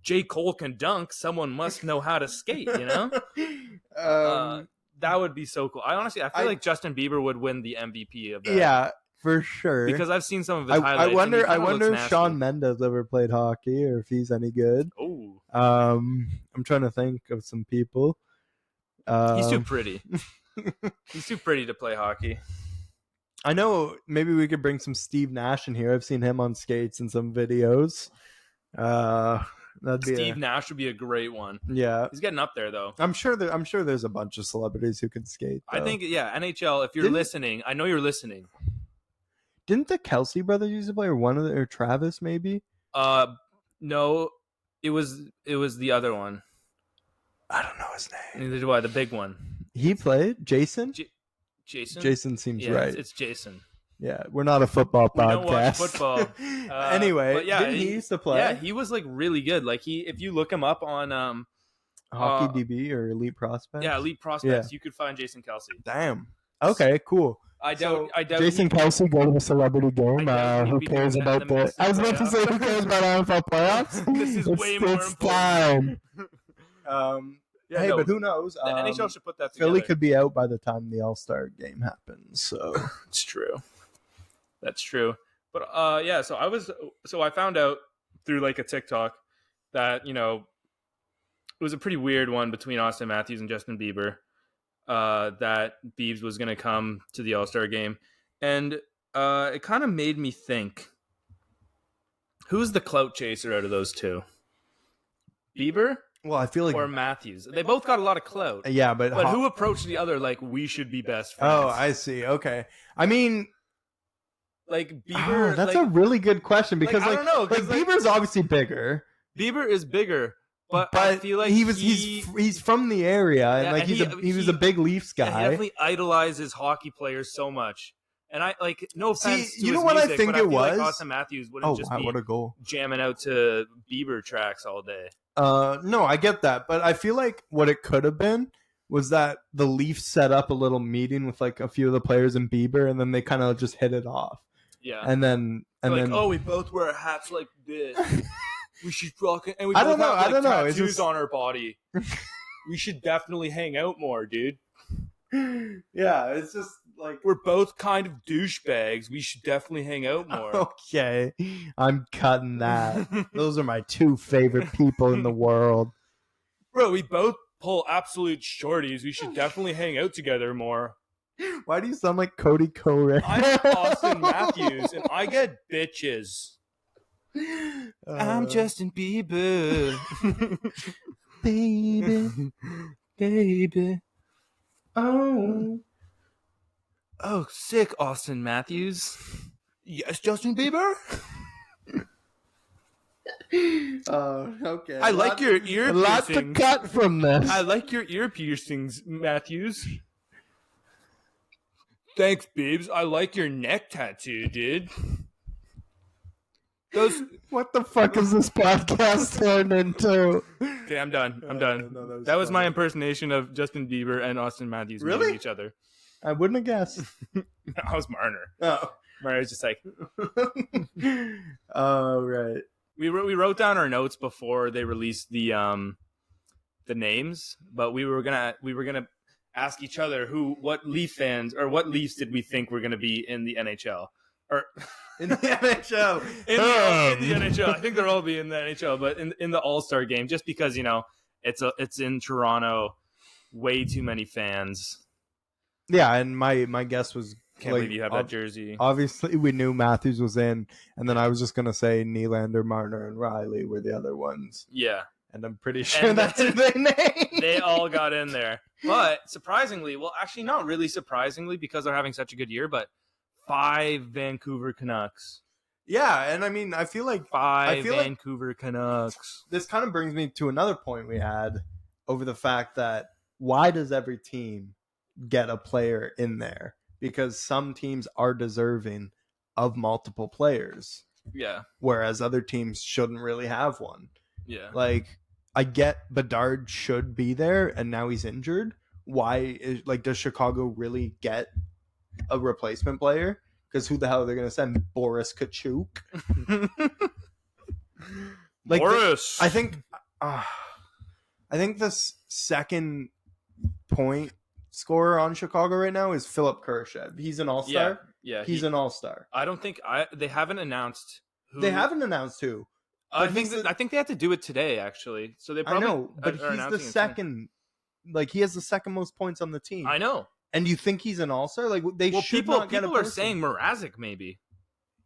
J. Cole can dunk. Someone must know how to skate. You know. That would be so cool. I feel like Justin Bieber would win the MVP of that. Yeah. For sure, because I've seen some of his highlights. I wonder if Shawn Mendes ever played hockey or if he's any good. Oh, I'm trying to think of some people. He's too pretty. He's too pretty to play hockey. I know. Maybe we could bring some Steve Nash in here. I've seen him on skates in some videos. Steve Nash would be a great one. Yeah, he's getting up there though. I'm sure there's a bunch of celebrities who can skate, though. I think NHL. If you're listening, I know you're listening. Didn't the Kelsey brothers used to play, or Travis maybe? No, it was the other one. I don't know his name. Neither do I. The big one. He played Jason. Jason. Jason seems right. It's Jason. Yeah, we're not a football podcast. We don't watch football. Anyway, but yeah, didn't he used to play? Yeah, he was like really good. Like if you look him up on Hockey DB or Elite Prospects. Yeah, Elite Prospects. You could find Jason Kelsey. Damn. Okay, cool. I doubt Jason Kelsey go to the celebrity game. Who cares about the? I was about to say, who cares about NFL playoffs? This is way more important. Time. But who knows? The NHL should put that together. Philly could be out by the time the All-Star game happens. So it's true. That's true. But yeah, so I found out through like a TikTok that it was a pretty weird one between Auston Matthews and Justin Bieber. That Biebs was going to come to the All-Star game, and it kind of made me think, who's the clout chaser out of those two? Bieber Well, I feel like or Matthews? They both got a lot of clout. yeah, but who approached the other like we should be best friends? Oh, I see. Okay, I mean, like Bieber. that's like, a really good question because I don't know, like Bieber's obviously bigger. Bieber is bigger, but I feel like he's from the area and like he was a big Leafs guy. Yeah, he definitely idolizes hockey players so much. And I like no offense. You know what music, I think but it feel was? Like Auston Matthews wouldn't just be what a goal. Jamming out to Bieber tracks all day. No, I get that, but I feel like what it could have been was that the Leafs set up a little meeting with like a few of the players in Bieber, and then they kind of just hit it off. Yeah, and then we both wear hats like this. We should fucking and we I both don't know. have, I don't know. Tattoos it's just... on our body. We should definitely hang out more, dude. Yeah, it's just like we're both kind of douchebags. We should definitely hang out more. Okay, I'm cutting that. Those are my two favorite people in the world. Bro, we both pull absolute shorties. We should definitely hang out together more. Why do you sound like Cody Coren? I'm Auston Matthews, and I get bitches. I'm Justin Bieber. Baby. Oh, sick, Auston Matthews. Yes, Justin Bieber. Okay. I like your ear piercings. Lots to cut from this. I like your ear piercings, Matthews. Thanks, Biebs. I like your neck tattoo, dude. What the fuck is this podcast turned into? Okay, I'm done. No, that was my impersonation of Justin Bieber and Auston Matthews meeting each other. I wouldn't have guessed. I was Marner. Oh. Marner was just like... Oh, right. We wrote down our notes before they released the names, but we were gonna ask each other what Leafs did we think were gonna be in the NHL or in the NHL. in the NHL. I think they'll all be in the NHL, but in the All-Star game, just because it's in Toronto, way too many fans. Yeah, and my guess was can't believe you have that jersey. Obviously, we knew Matthews was in, and then I was just gonna say Nylander, Marner, and Riley were the other ones. Yeah, and I'm pretty sure that's their name. They all got in there, but surprisingly, well, actually, not really surprisingly, because they're having such a good year, but 5 Vancouver Canucks. Yeah, and I mean, I feel like Vancouver Canucks. This kind of brings me to another point we had over the fact that why does every team get a player in there? Because some teams are deserving of multiple players. Yeah. Whereas other teams shouldn't really have one. Yeah. Like, I get Bedard should be there, and now he's injured. Does Chicago really get a replacement player? Because who the hell are they going to send? Boris Kachuk? Boris! I think the second point scorer on Chicago right now is Philip Kurashev. He's an all-star. Yeah, he's an all-star. I don't think they haven't announced who. They haven't annoued who. I think they have to do it today, actually. So they probably. I know, but he's the second. Like, he has the second most points on the team. I know. And you think he's an all-star? Like, people are saying Mrazek maybe.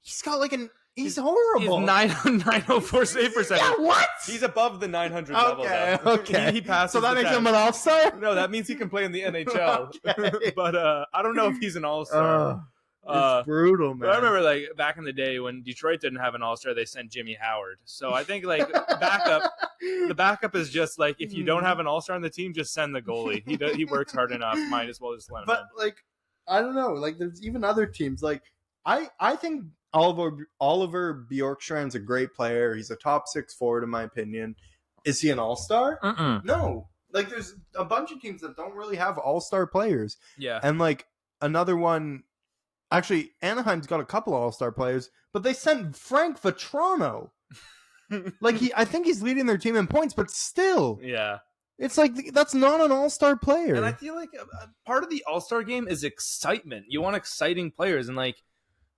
He's got like He's horrible. He's 904 save percentage. Yeah, what? He's above the 900 level. Okay. He passes. So that makes him an all-star? No, that means he can play in the NHL. Okay. But I don't know if he's an all-star. It's brutal, man. But I remember, like, back in the day when Detroit didn't have an all-star, they sent Jimmy Howard. So I think, like, the backup is just, like, if you don't have an all-star on the team, just send the goalie. He works hard enough. Might as well just let him in. But, like, I don't know. Like, there's even other teams. Like, I think Oliver Bjorkstrand's a great player. He's a top 6 forward, in my opinion. Is he an all-star? No. Like, there's a bunch of teams that don't really have all-star players. Yeah. And, like, another one... Actually, Anaheim's got a couple of all-star players, but they sent Frank Vatrano. I think he's leading their team in points, but still. Yeah. It's like, that's not an all-star player. And I feel like part of the all-star game is excitement. You want exciting players, and, like,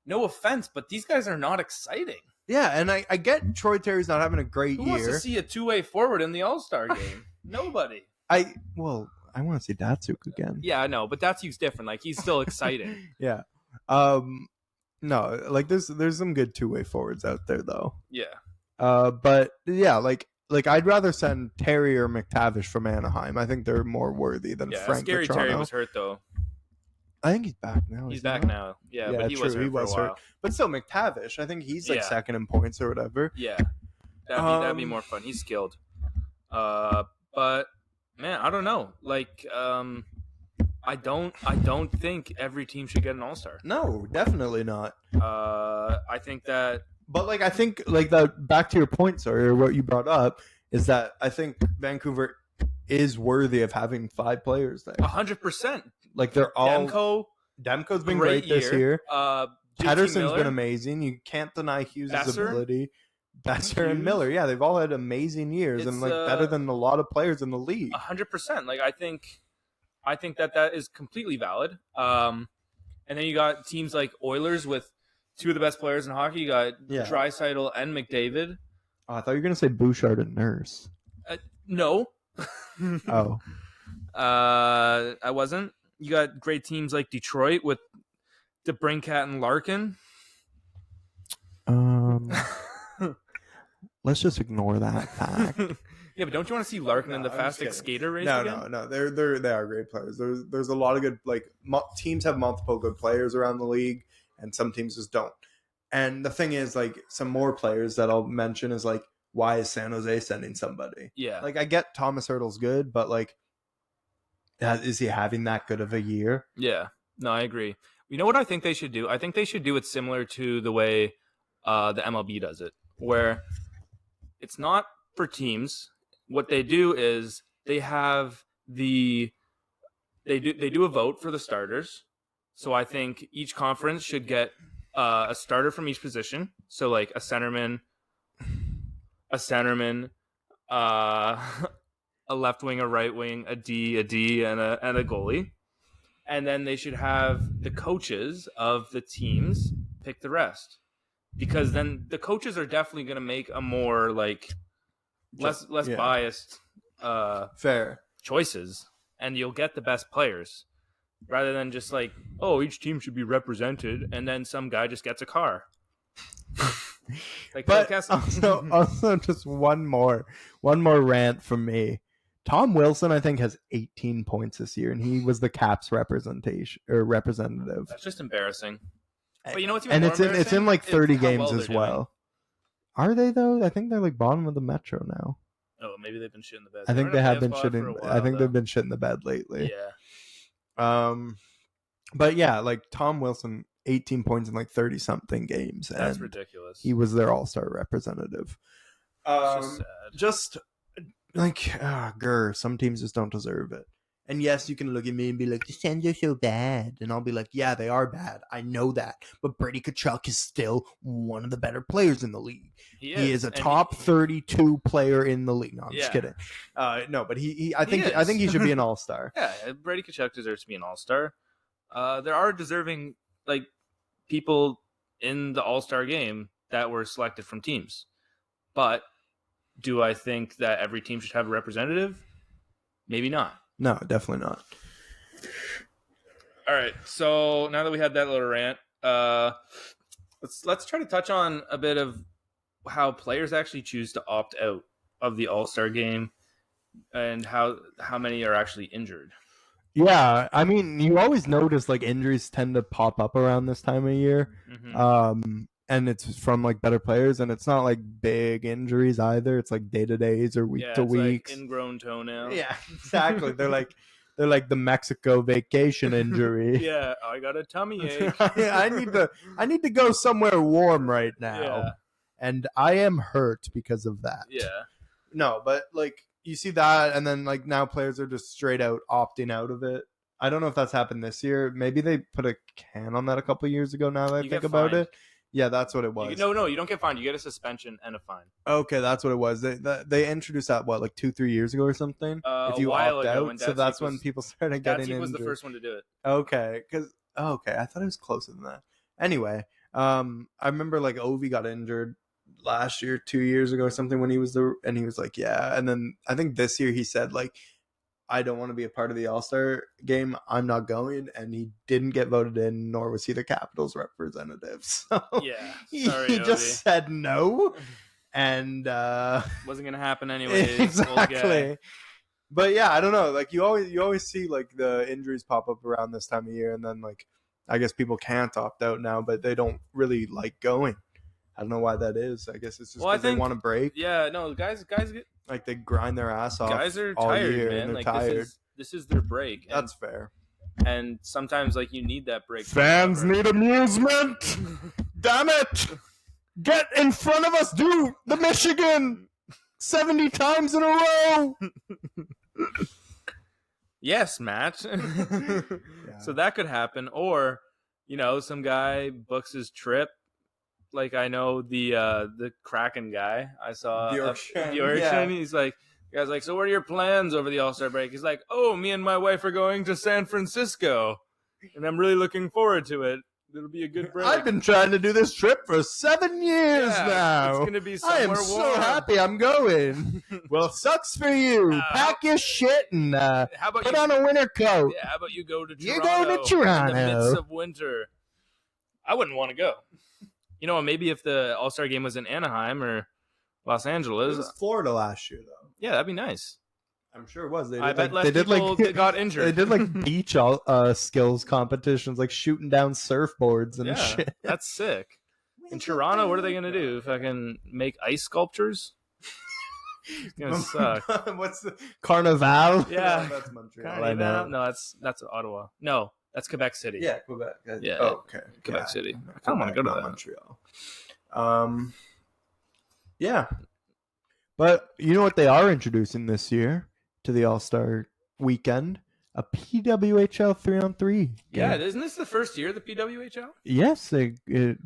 no offense, but these guys are not exciting. Yeah, and I get Troy Terry's not having a great Who year. wants to see a two-way forward in the All-Star game? Nobody. I want to see Datsuk again. Yeah, I know, but Datsuk's different. Like, he's still exciting. Yeah. No, like there's some good two-way forwards out there though. Yeah. But yeah, like I'd rather send Terry or McTavish from Anaheim. I think they're more worthy than Frank Scary Petrano. Terry was hurt though. I think he's back now. He's back now. Yeah, but he was hurt for a while. But still, McTavish, I think he's like second in points or whatever. Yeah, that'd be more fun. He's skilled. But man, I don't know. Like, I don't think every team should get an All-Star. No, definitely not. I think that. But like, I think like that. Back to your point, sorry, or what you brought up is that I think Vancouver is worthy of having 5 players there. 100%. Like they're all. Demko's been great this year. Pedersen's been amazing. You can't deny Hughes' ability. Besser and Miller, yeah, they've all had amazing years and like better than a lot of players in the league. 100%. Like I think that is completely valid. And then you got teams like Oilers with 2 of the best players in hockey. You got Draisaitl and McDavid. Oh, I thought you were gonna say Bouchard and Nurse. No. Oh. I wasn't. You got great teams like Detroit with DeBrincat and Larkin. Let's just ignore that fact. Yeah, but don't you want to see Larkin in the fastest skater race? No. They are great players. There's a lot of good teams have multiple good players around the league, and some teams just don't. And the thing is, like, some more players that I'll mention is like, why is San Jose sending somebody? Yeah, like I get Thomas Hurdle's good, but like, is he having that good of a year? Yeah, no, I agree. You know what I think they should do? I think they should do it similar to the way the MLB does it, where it's not for teams. What they do is they do a vote for the starters. So I think each conference should get a starter from each position. So like a centerman, a left wing, a right wing, a D, and a goalie. And then they should have the coaches of the teams pick the rest. Because then the coaches are definitely going to make a more like less biased fair choices, and you'll get the best players rather than just like, oh, each team should be represented, and then some guy just gets a car. Like, but also just one more rant from me. Tom Wilson, I think, has 18 points this year, and he was the Caps representation or representative. That's just embarrassing. But you know what's even more it's in like 30 games as well. Are they though? I think they're like bottom of the Metro now. Oh, maybe they've been shitting the bed. I think they have been shitting. I think they've been shitting the bed lately. Yeah. But yeah, like Tom Wilson, 18 points in like 30 something games. That's ridiculous. He was their All-Star representative. Just like some teams just don't deserve it. And yes, you can look at me and be like, the Sens are so bad. And I'll be like, yeah, they are bad. I know that. But Brady Tkachuk is still one of the better players in the league. He is a top 32 player in the league. No, I'm just kidding. No, but I think he should be an All-Star. Yeah, Brady Tkachuk deserves to be an All-Star. There are deserving like people in the All-Star game that were selected from teams. But do I think that every team should have a representative? Maybe not. No, definitely not. All right. So now that we had that little rant, let's try to touch on a bit of how players actually choose to opt out of the All-Star game and how many are actually injured. Yeah, I mean, you always notice like injuries tend to pop up around this time of year. Mm-hmm. And it's from like better players, and it's not like big injuries either. It's like day-to-days or week-to-weeks. Like ingrown toenail. Yeah, exactly. They're like the Mexico vacation injury. Yeah, I got a tummy ache. I need to go somewhere warm right now. Yeah. And I am hurt because of that. Yeah. No, but like you see that, and then like now players are just straight out opting out of it. I don't know if that's happened this year. Maybe they put a can on that a couple years ago now that I think about it. Yeah, that's what it was. No, you don't get fined. You get a suspension and a fine. Okay, that's what it was. They introduced that, 2-3 years ago or something? If you opt out, so that's when people started getting injured. was the first one to do it. Okay, I thought it was closer than that. Anyway, I remember like Ovi got injured last year, 2 years ago or something when he was and he was like, yeah. And then I think this year he said like, I don't want to be a part of the All-Star game. I'm not going. And he didn't get voted in, nor was he the Capitals representative. So Yeah, he sorry, just said no. And wasn't gonna happen anyways. exactly. But yeah, I don't know. Like you always see like the injuries pop up around this time of year, and then like I guess people can't opt out now, but they don't really like going. I don't know why that is. I guess it's just because they want to break. Yeah, no, guys get like they grind their ass off. Guys are all tired, year, man. and they're like tired. This is their break. That's fair. And sometimes like you need that break. Fans need amusement. Damn it! Get in front of us, do the Michigan 70 times in a row. Yes, Matt. Yeah. So that could happen, or some guy books his trip. Like I know the Kraken guy. I saw Bjorkstrand. Yeah. He's like, the guy's like, so what are your plans over the All-Star break? He's like, oh, me and my wife are going to San Francisco, and I'm really looking forward to it. It'll be a good break. I've been trying to do this trip for 7 years now. It's gonna be somewhere warm. I am so happy I'm going. Well, sucks for you. Pack your shit and put on a winter coat. Yeah, how about you go to Toronto? You go to Toronto in the midst of winter. I wouldn't want to go. Maybe if the All-Star game was in Anaheim or Los Angeles. It was Florida last year, though. Yeah, that'd be nice. I'm sure it was. I bet less people got injured. They did like beach skills competitions, like shooting down surfboards and shit. That's sick. In Toronto, what are they gonna do? If I can make ice sculptures, it's gonna suck. What's the Carnival? Yeah, no, that's Montreal. Carnival? No, that's Ottawa. No, that's Quebec City. Yeah, Quebec. Yeah. Oh, okay. Quebec City. I kind of want to go to that. Montreal. Yeah. But you know what they are introducing this year to the All-Star weekend? A PWHL 3-on-3. Yeah, isn't this the first year of the PWHL? Yes, it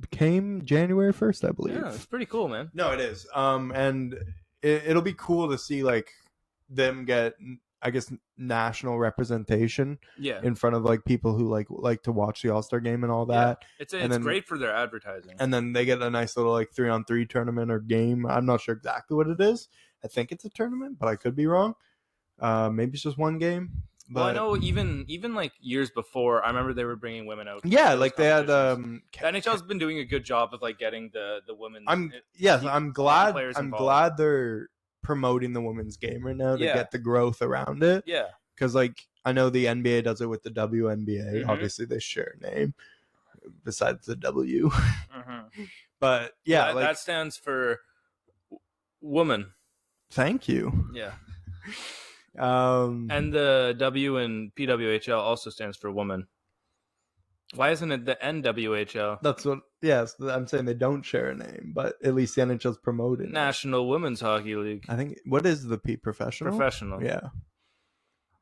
came January 1st, I believe. Yeah, it's pretty cool, man. No, it is. And it'll be cool to see like them get, I guess, national representation. Yeah. In front of like people who like to watch the All-Star game and all that. Yeah. It's great for their advertising. And then they get a nice little like 3-on-3 tournament or game. I'm not sure exactly what it is. I think it's a tournament, but I could be wrong. Maybe it's just one game. But well, I know even like years before, I remember they were bringing women out. Yeah, like they had. The NHL's been doing a good job of like getting the women. I'm glad they're promoting the women's game right now to get the growth around it. Yeah, because like I know the NBA does it with the WNBA. Mm-hmm. Obviously, they share a name besides the W. Mm-hmm. But yeah, that stands for woman. Thank you. Yeah. And the W in PWHL also stands for woman. Why isn't it the NWHL? That's what. Yes, I'm saying they don't share a name, but at least the NHL's promoted National Women's Hockey League. I think. What is the P? Professional. Yeah.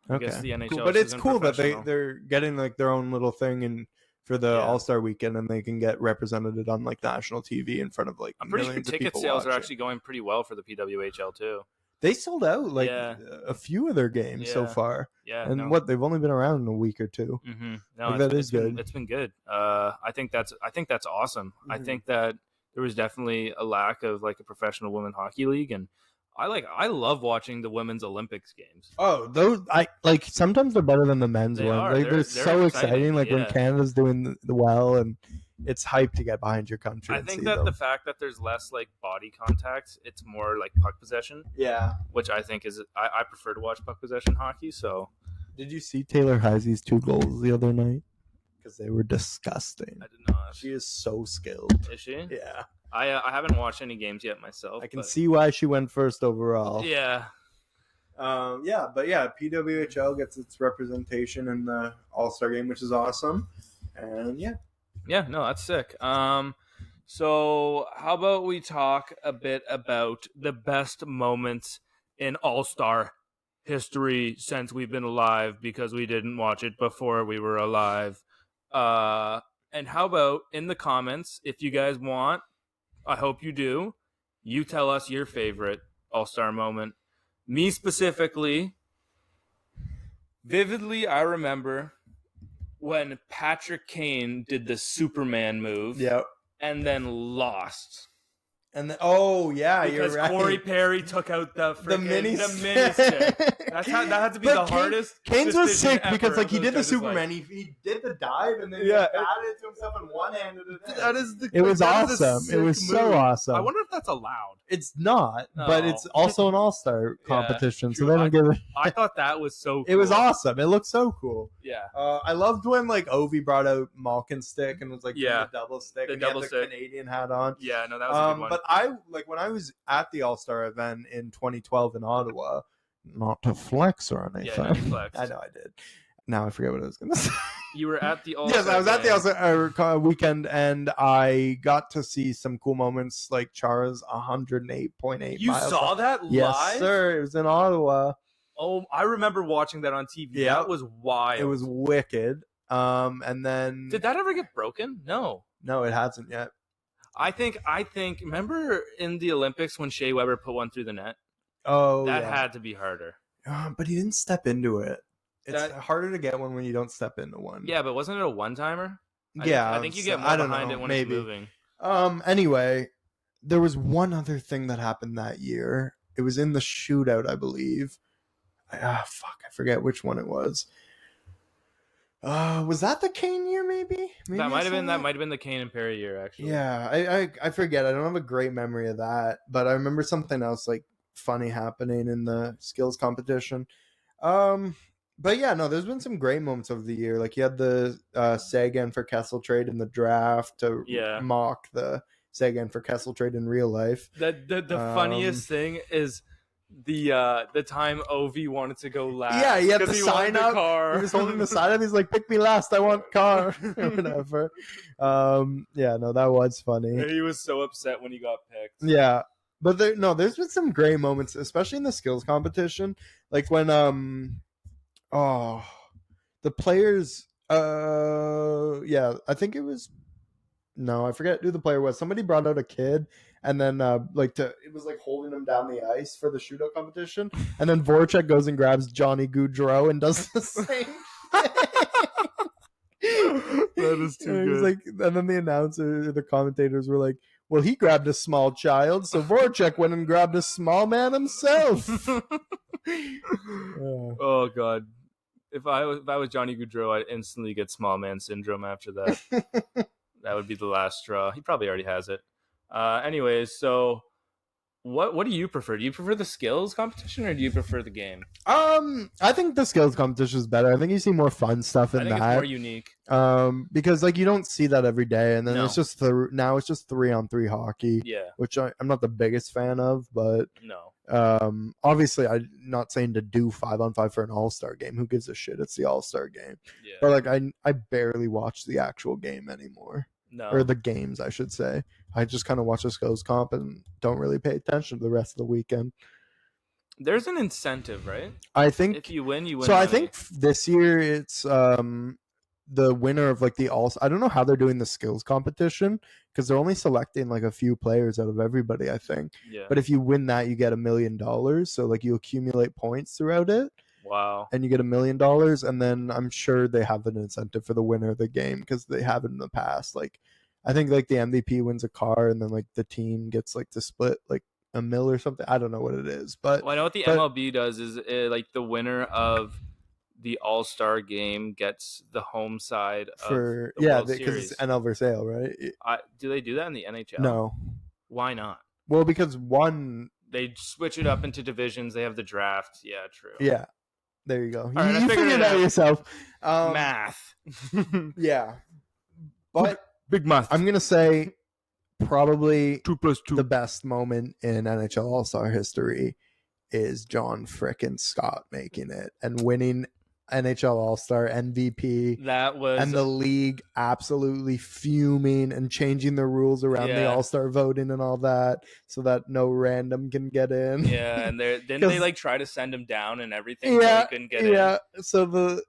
Okay. I guess the NHL cool. But it's cool that they're getting like their own little thing and for the All-Star weekend, and they can get represented on like national TV in front of like. I'm pretty sure ticket sales are actually going pretty well for the PWHL too. They sold out like a few of their games so far. Yeah, and they've only been around in a week or two. Mm-hmm. No, like that is good. It's been good. I think that's awesome. Mm-hmm. I think that there was definitely a lack of like a professional women hockey league, and I love watching the women's Olympics games. Oh, those I like. Sometimes they're better than the men's ones. Like they're so exciting. Like when Canada's doing well and. It's hype to get behind your country. I think that the fact that there's less like body contact, it's more like puck possession. Yeah, which I think is I prefer to watch puck possession hockey. So, did you see Taylor Heisey's 2 goals the other night? Because they were disgusting. I did not. She is so skilled. Is she? Yeah. I haven't watched any games yet myself. I can see why she went first overall. Yeah. PWHL gets its representation in the All-Star game, which is awesome. And yeah, no, that's sick. So how about we talk a bit about the best moments in All-Star history since we've been alive, because we didn't watch it before we were alive. And how about in the comments, if you guys want, I hope you do, you tell us your favorite All-Star moment. Me specifically, vividly, I remember when Patrick Kane did the Superman move and then lost. And then, you're Because right. Corey Perry took out the mini stick. That had to be the hardest. Kane's was sick because ever he did the of those guys' Superman. life. He did the dive and then he Yeah. batted it to himself and one-handed it. It was awesome. It was so awesome. I wonder if that's allowed. It's not, but No. it's also an All-Star competition, so true. they don't give it. I thought that was so cool. It was awesome. It looked so cool. Yeah. I loved when like Ovi brought out Malkin's stick and was like doing Yeah. the double stick. The and he had double the stick. Canadian hat on. Yeah, no, that was a good one. But I like when I was at the All-Star event in 2012 in Ottawa, not to flex or anything. Yeah, no, you flexed. I know I did. Now I forget what I was going to say. You were at the All-Star Yes, I was at the All-Star weekend, and I got to see some cool moments like Chara's 108.8 You miles. saw that live? Yes, sir. It was in Ottawa. Oh, I remember watching that on TV. Yeah. That was wild. It was wicked. And then Did that ever get broken? No. No, it hasn't yet. I think. Remember in the Olympics when Shea Weber put one through the net? Oh, that yeah. had to be harder. But he didn't step into it. It's That- harder to get one when you don't step into one. Yeah, but wasn't it a one-timer? Yeah, I think you get more I don't behind know, it when maybe. it's moving. Anyway, there was one other thing that happened that year. It was in the shootout, I believe. I forget which one it was. Was that the Kane year? Maybe That might have been the Kane and Perry year, actually. Yeah, I forget. I don't have a great memory of that, but I remember something else like funny happening in the skills competition. But yeah, no, there's been some great moments of the year. Like you had the Sagan for Kessel trade in the draft to mock the Sagan for Kessel trade in real life. The funniest thing is the time Ovi wanted to go last. Yeah, he had the sign up. Car. He was holding the sign up. He's like, "Pick me last. I want car." Or whatever. Yeah, no, that was funny. And he was so upset when he got picked. Yeah, but there's been some great moments, especially in the skills competition. Like when the players. I think it was. No, I forget who the player was. Somebody brought out a kid, and then it was like holding him down the ice for the shootout competition, and then Voracek goes and grabs Johnny Gaudreau and does the same thing. That is too good. Like, and then the announcer, the commentators were like, "Well, he grabbed a small child, so Voracek went and grabbed a small man himself." Oh God. If I was Johnny Gaudreau, I'd instantly get small man syndrome after that. That would be the last straw. He probably already has it. Anyways, so what do you prefer? Do you prefer the skills competition or do you prefer the game? I think the skills competition is better. I think you see more fun stuff in I think that. It's more unique. Because like you don't see that every day, and then No. it's just 3-on-3 hockey. Yeah. Which I'm not the biggest fan of, but No. obviously I'm not saying to do 5-on-5 for an All-Star game. Who gives a shit? It's the All-Star game. Yeah. But like I barely watch the actual game anymore. No. Or the games, I should say. I just kind of watch the skills comp and don't really pay attention to the rest of the weekend. There's an incentive, right? I think If you win, you win. so. Money. I think this year it's the winner of like the all. I don't know how they're doing the skills competition because they're only selecting like a few players out of everybody. I think. Yeah. But if you win that, you get $1 million. So like you accumulate points throughout it. Wow. And you get $1 million, and then I'm sure they have an incentive for the winner of the game because they have it in the past. Like, I think like the MVP wins a car, and then like the team gets like to split like $1 million or something. I don't know what it is, but Well, I know what the MLB does is like the winner of the All-Star game gets the home side of the World because Series. it's NL versus AL, right? Do they do that in the NHL? No. Why not? Well, because one. They switch it up into divisions. They have the draft. Yeah, true. Yeah. There you go. All right, I you figured figured it it out out. yourself. Math. Yeah. But Big math. I'm gonna say probably 2 + 2. the best moment in NHL All-Star history is John frickin' Scott making it and winning NHL All-Star MVP. That was And the league absolutely fuming and changing the rules around the Yeah. All-Star voting and all that so that no random can get in. yeah, and didn't they like try to send him down and everything? So Yeah, he couldn't get in. yeah. So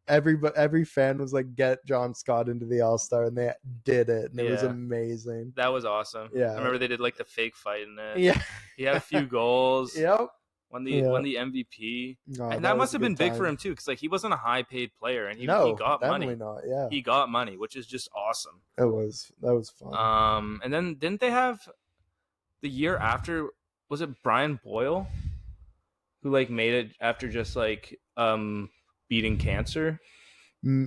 every fan was like, "Get John Scott into the All-Star," and they did it, and it was Yeah. amazing. That was awesome. Yeah. I remember they did like the fake fight in it. Yeah. He had a few goals. Yep. won the MVP, No, and that was must a have good been big for time. him too, because like he wasn't a high paid player, and he got definitely money. not. Yeah, He got money, which is just awesome. that was fun. And then didn't they have the year after? Was it Brian Boyle who like made it after just like beating cancer?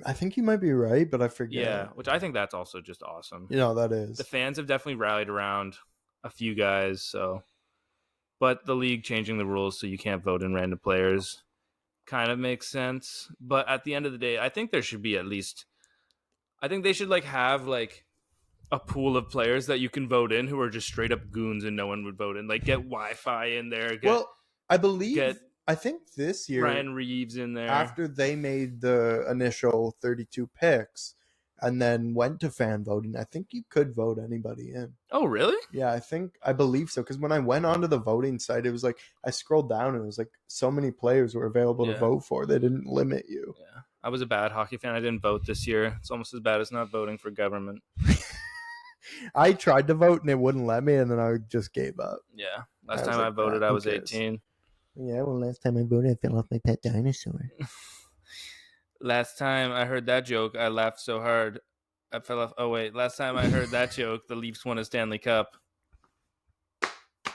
I think you might be right, but I forget. Yeah, which I think that's also just awesome. That is. The fans have definitely rallied around a few guys, so. But the league changing the rules so you can't vote in random players kind of makes sense. But at the end of the day, I think there should be at least. I think they should like have like a pool of players that you can vote in who are just straight up goons and no one would vote in. Like get Wi-Fi in there. I think this year Ryan Reeves in there after they made the initial 32 picks and then went to fan voting. I think you could vote anybody in. Oh, really? Yeah, I believe so. Because when I went onto the voting site, it was like I scrolled down and it was like so many players were available to vote for. They didn't limit you. Yeah, I was a bad hockey fan. I didn't vote this year. It's almost as bad as not voting for government. I tried to vote and it wouldn't let me, and then I just gave up. Yeah, last time I voted, I was 18. Yeah, well, last time I voted, I fell off my pet dinosaur. Last time I heard that joke, I laughed so hard I fell off. Oh wait, last time I heard that joke, the Leafs won a Stanley Cup.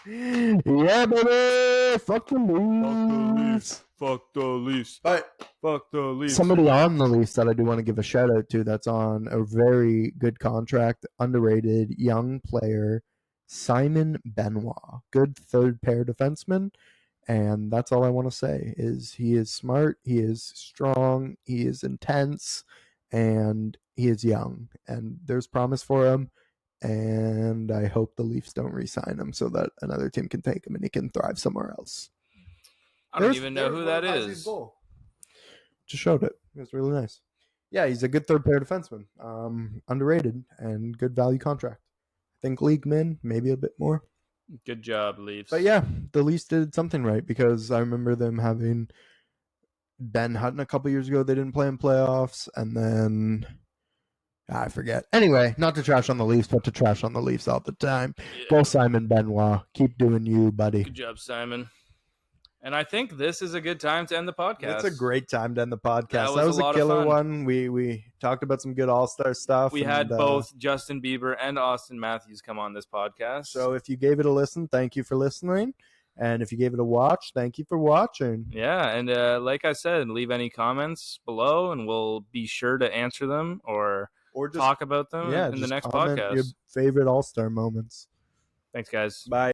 Yeah, baby! Fuck the Leafs! Fuck the Leafs! But fuck the Leafs! Somebody on the Leafs that I do want to give a shout out to that's on a very good contract, underrated young player, Simon Benoit. Good third pair defenseman. And that's all I want to say is he is smart, he is strong, he is intense, and he is young. And there's promise for him. And I hope the Leafs don't re-sign him so that another team can take him and he can thrive somewhere else. I don't even know who that is. Just showed it. It was really nice. Yeah, he's a good third pair defenseman. Underrated and good value contract. I think league min, maybe a bit more. Good job, Leafs. But yeah, the Leafs did something right because I remember them having Ben Hutton a couple years ago. They didn't play in playoffs, and then I forget. Anyway, not to trash on the Leafs, but to trash on the Leafs all the time. Yeah. Go Simon Benoit. Keep doing you, buddy. Good job, Simon. And I think this is a good time to end the podcast. It's a great time to end the podcast. That was a killer one. We talked about some good All-Star stuff. We had both Justin Bieber and Auston Matthews come on this podcast. So if you gave it a listen, thank you for listening. And if you gave it a watch, thank you for watching. Yeah, and like I said, leave any comments below, and we'll be sure to answer them or just talk about them in the next podcast. Your favorite All-Star moments. Thanks, guys. Bye.